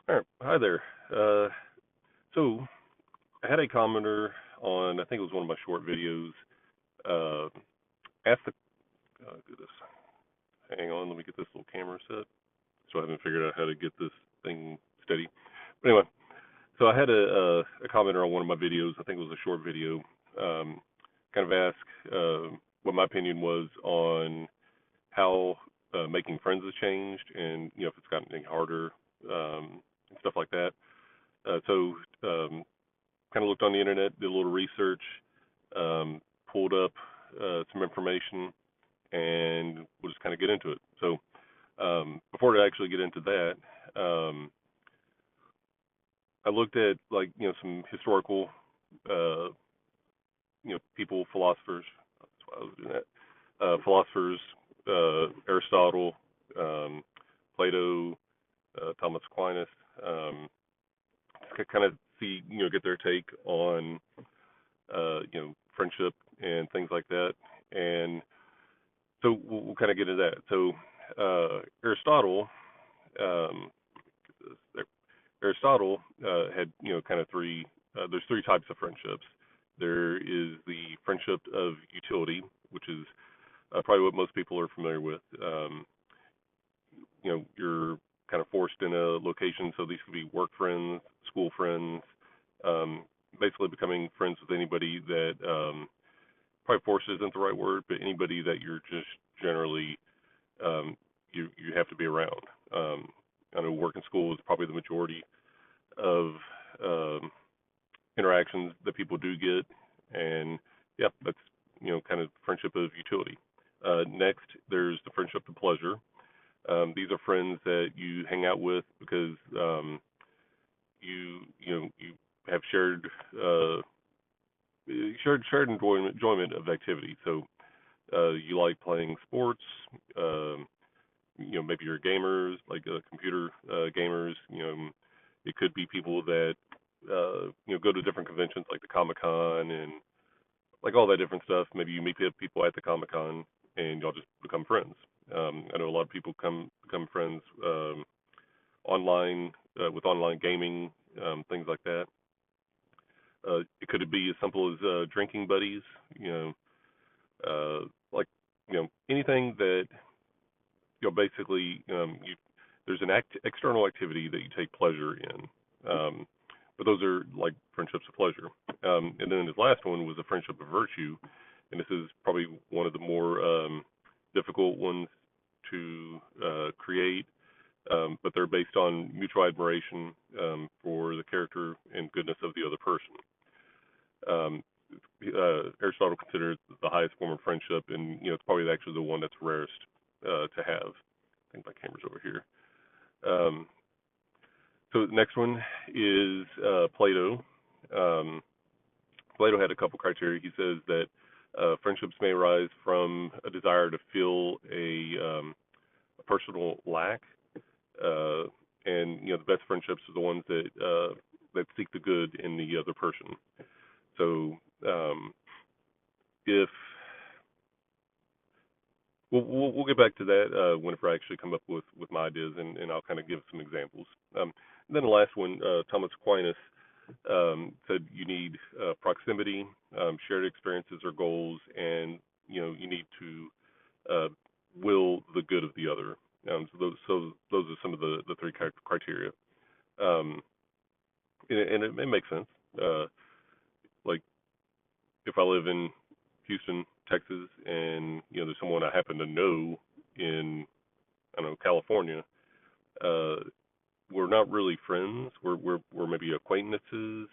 All right. Hi there. So I had a commenter on, I think it was one of my short videos, uh, asked the, goodness, hang on, let me get this little camera set. So I haven't figured out how to get this thing steady. But anyway, so I had a commenter on one of my videos, I think it was a short video, kind of ask what my opinion was on how making friends has changed and, if it's gotten any harder, and stuff like that. So kind of looked on the internet, did a little research, pulled up some information, and we'll just kind of get into it. So before I actually get into that, um, I looked at some historical uh, people, philosophers. That's why I was doing that. Philosophers, Aristotle, um, Plato, Thomas Aquinas. Kind of see, get their take on friendship and things like that. And so we'll kind of get into that. So Aristotle, um, Aristotle had kind of three. There's three types of friendships. There is the friendship of utility, which is probably what most people are familiar with. You're kind of forced in a location, so these could be work friends, school friends, um, basically becoming friends with anybody that probably forced isn't the right word, but anybody that you're just generally you have to be around. I know work and school is probably the majority of um, interactions that people do get, and yeah, that's kind of friendship of utility. Next, there's the friendship of pleasure. These are friends that you hang out with because you have uh, shared enjoyment of activity. So you like playing sports. Um, maybe you're gamers, like computer gamers. It could be people that go to different conventions like the Comic Con and like all that different stuff. Maybe you meet people at the Comic Con and y'all just become friends. I know a lot of people become friends online with online gaming, things like that. It could be as simple as drinking buddies, you know, like anything that basically there's an external activity that you take pleasure in. But those are like friendships of pleasure. And then his last one was a friendship of virtue, and this is probably one of the more difficult ones to create. But they're based on mutual admiration for the character and goodness of the other person. Um, Aristotle considered the highest form of friendship, and it's probably actually the one that's rarest to have. I think my camera's over here. Um, so the next one is Plato. Um, Plato had a couple criteria. He says that friendships may arise from a desire to fill a personal lack, uh, and the best friendships are the ones that seek the good in the other person. So if we'll get back to that whenever I actually come up with my ideas, and I'll kind of give some examples. Then the last one, Thomas Aquinas said you need proximity, shared experiences or goals, and you need to will the good of the other. So those are some of the three criteria, um, and it makes sense. Like if I live in Houston, Texas, and there's someone I happen to know in I don't know California, uh, we're not really friends. We're maybe acquaintances.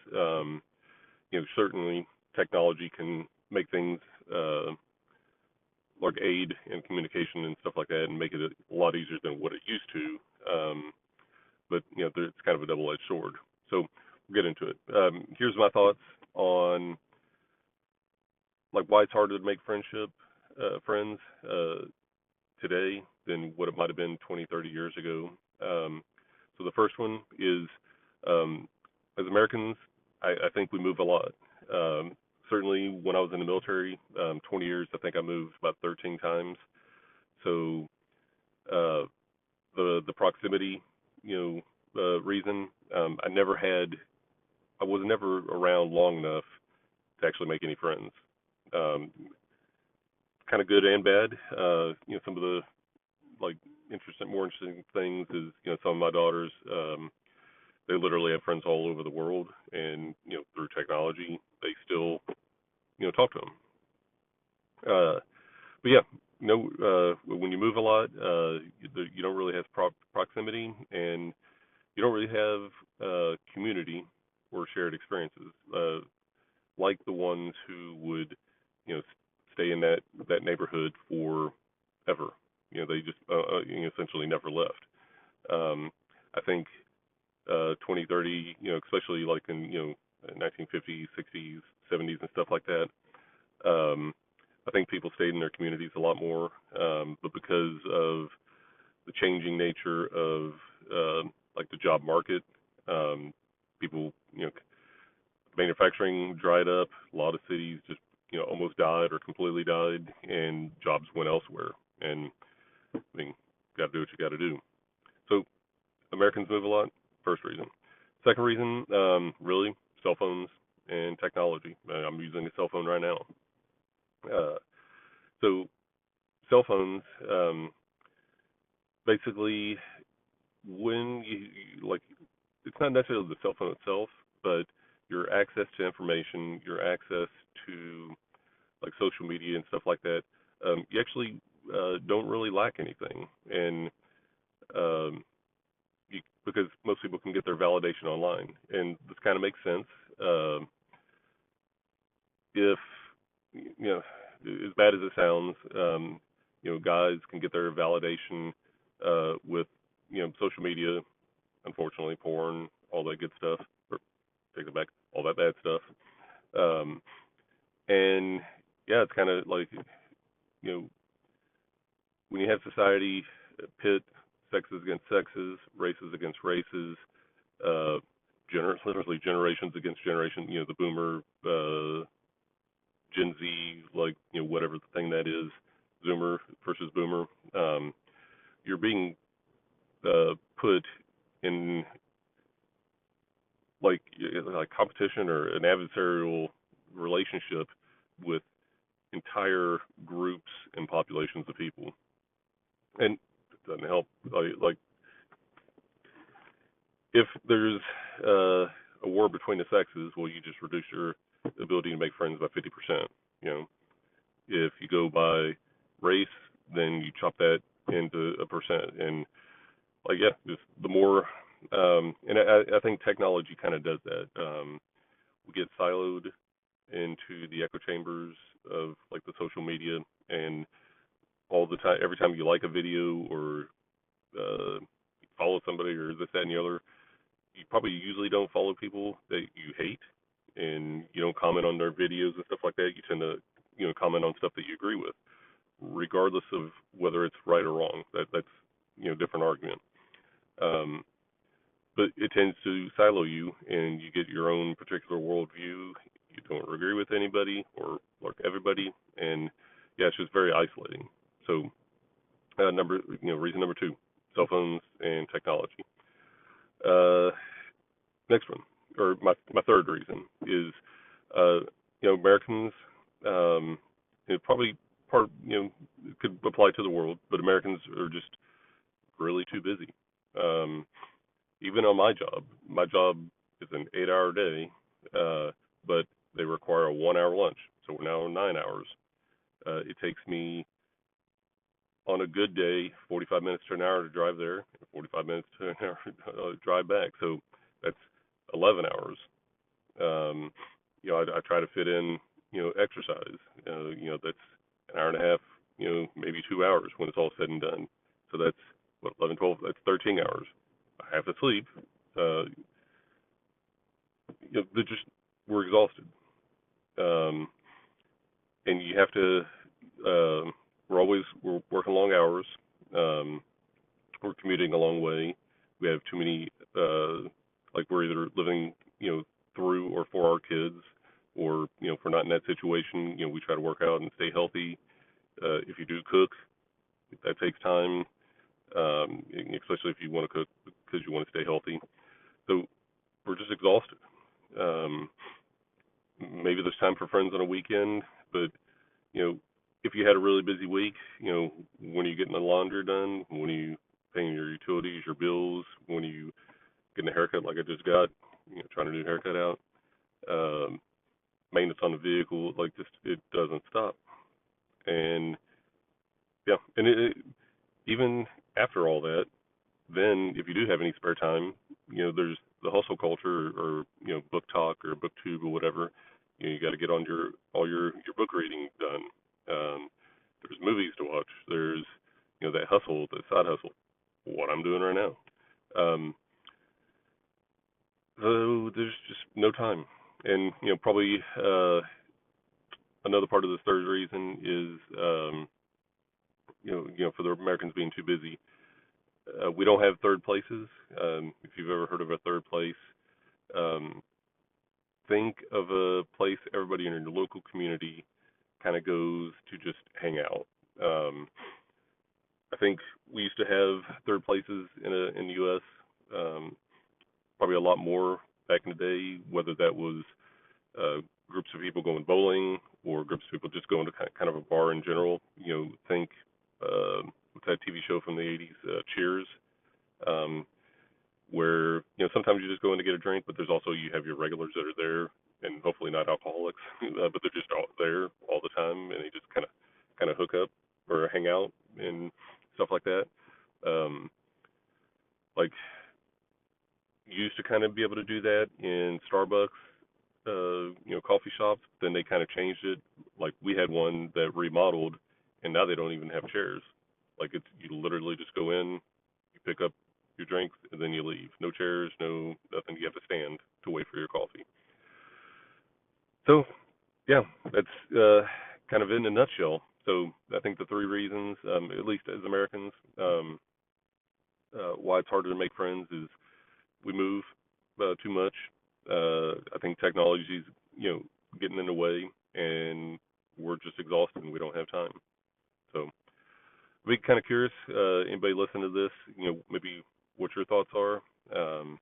Certainly technology can make things like aid in communication and stuff like that, and make it a lot easier than what it used to. But it's kind of a double-edged sword. So we'll get into it. Here's my thoughts on like why it's harder to make friends today than what it might have been 20, 30 years ago. So the first one is, as Americans, I think we move a lot. Certainly when I was in the military, 20 years, I think I moved about 13 times. So the proximity, reason, I was never around long enough to actually make any friends. Um, kind of good and bad. Some of the like more interesting things is, some of my daughters, they literally have friends all over the world, and through technology, they still talk to them. But yeah, when you move a lot, you don't really have proximity, and you don't really have community or shared experiences like the ones who would, stay in that neighborhood forever. They just essentially never left. I think 20, 30, especially like in 1950s, 60s, 70s, and stuff like that. Um, I think people stayed in their communities a lot more, but because of the changing nature of like the job market, people, manufacturing dried up. A lot of cities just almost died or completely died, and jobs went elsewhere. And I mean, got to do what you got to do. So Americans move a lot. First reason. Second reason, really cell phones and technology. I'm using a cell phone right now. So cell phones, basically, when like, it's not necessarily the cell phone itself, but your access to information, your access to like social media and stuff like that, you actually don't really lack anything, and um, because most people can get their validation online, and this kind of makes sense. If as bad as it sounds, guys can get their validation with social media, unfortunately, porn, all that good stuff, or take it back, all that bad stuff. Um, and yeah, it's kind of like, when you have society pit sexes against sexes, races against races, uh, literally generations against generation, the boomer, Gen Z, like, whatever the thing that is, Zoomer versus boomer, you're being put in like competition or an adversarial relationship with entire groups and populations of people, and it doesn't help. Like if there's a war between the sexes, well, you just reduce your ability to make friends by 50%. If you go by race, then you chop that into a percent, and like, yeah, just the more. And I think technology kind of does that. We get siloed into the echo chambers of like the social media, and all the time, every time you like a video or follow somebody or this, that, and the other, you probably usually don't follow people that you hate, and you don't comment on their videos and stuff like that. You tend to comment on stuff that you agree with, regardless of whether it's right or wrong. That's different argument. Um, but it tends to silo you, and you get your own particular worldview. You don't agree with anybody or like everybody, and yeah, it's just very isolating. So, reason number two, cell phones and technology. Uh, Next one, or my third reason is, uh, Americans, probably it could apply to the world, but Americans are just really too busy. Um, Even on my job is an 8-hour day, but they require a 1 hour lunch, so we're now on 9 hours. It takes me, on a good day, 45 minutes to an hour to drive there, and 45 minutes to an hour to drive back. So that's 11 hours. I try to fit in, exercise. That's an hour and a half, maybe 2 hours when it's all said and done. So that's what, 11, 12, that's 13 hours. I have to sleep. Uh, we're exhausted. Um, and you have to, we're working long hours. Um, we're commuting a long way. We have too many, like we're either living, through or for our kids, or, if we're not in that situation, we try to work out and stay healthy. If you do cook, that takes time, especially if you want to cook because you want to stay healthy. So we're just exhausted. Um, Maybe there's time for friends on a weekend, but you know, if you had a really busy week, when are you getting the laundry done? When are you paying your utilities, your bills? When are you getting a haircut like I just got? Trying to do a haircut out. Um, Maintenance on the vehicle, like just it doesn't stop. And yeah, and even after all that, then if you do have any spare time, there's the hustle culture or book talk or booktube or whatever. You got to get on your all your book reading done. There's movies to watch. There's that hustle, the side hustle, what I'm doing right now. Um, so there's just no time, and probably another part of this third reason is for the Americans being too busy. We don't have third places. If you've ever heard of a third place, um, think of a place everybody in your local community kind of goes to just hang out. Um, I think we used to have third places in the U.S. Probably a lot more back in the day. Whether that was groups of people going bowling or groups of people just going to kind of a bar in general. Think what's that TV show from the '80s, Cheers, um, where sometimes you just go in to get a drink, but there's also you have your regulars that are there, and hopefully not alcoholics, but they're just out there all the time, and they just kind of hook up or hang out and stuff like that. Um, like you used to kind of be able to do that in Starbucks, coffee shops. Then they kind of changed it. Like we had one that remodeled, and now they don't even have chairs. Like it's you literally just go in, you pick up your drinks, and then you leave. No chairs, no nothing. You have to stand to wait for your coffee. So yeah, that's kind of in a nutshell. So I think the three reasons, at least as Americans, why it's harder to make friends is we move too much. I think technology's getting in the way, and we're just exhausted and we don't have time. So I'd be kind of curious. Anybody listen to this? Maybe what your thoughts are. Um,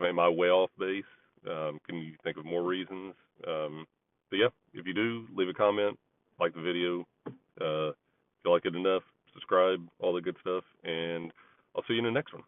am I way off base? Can you think of more reasons? But yeah, if you do, leave a comment, like the video. If you like it enough, subscribe, all the good stuff, and I'll see you in the next one.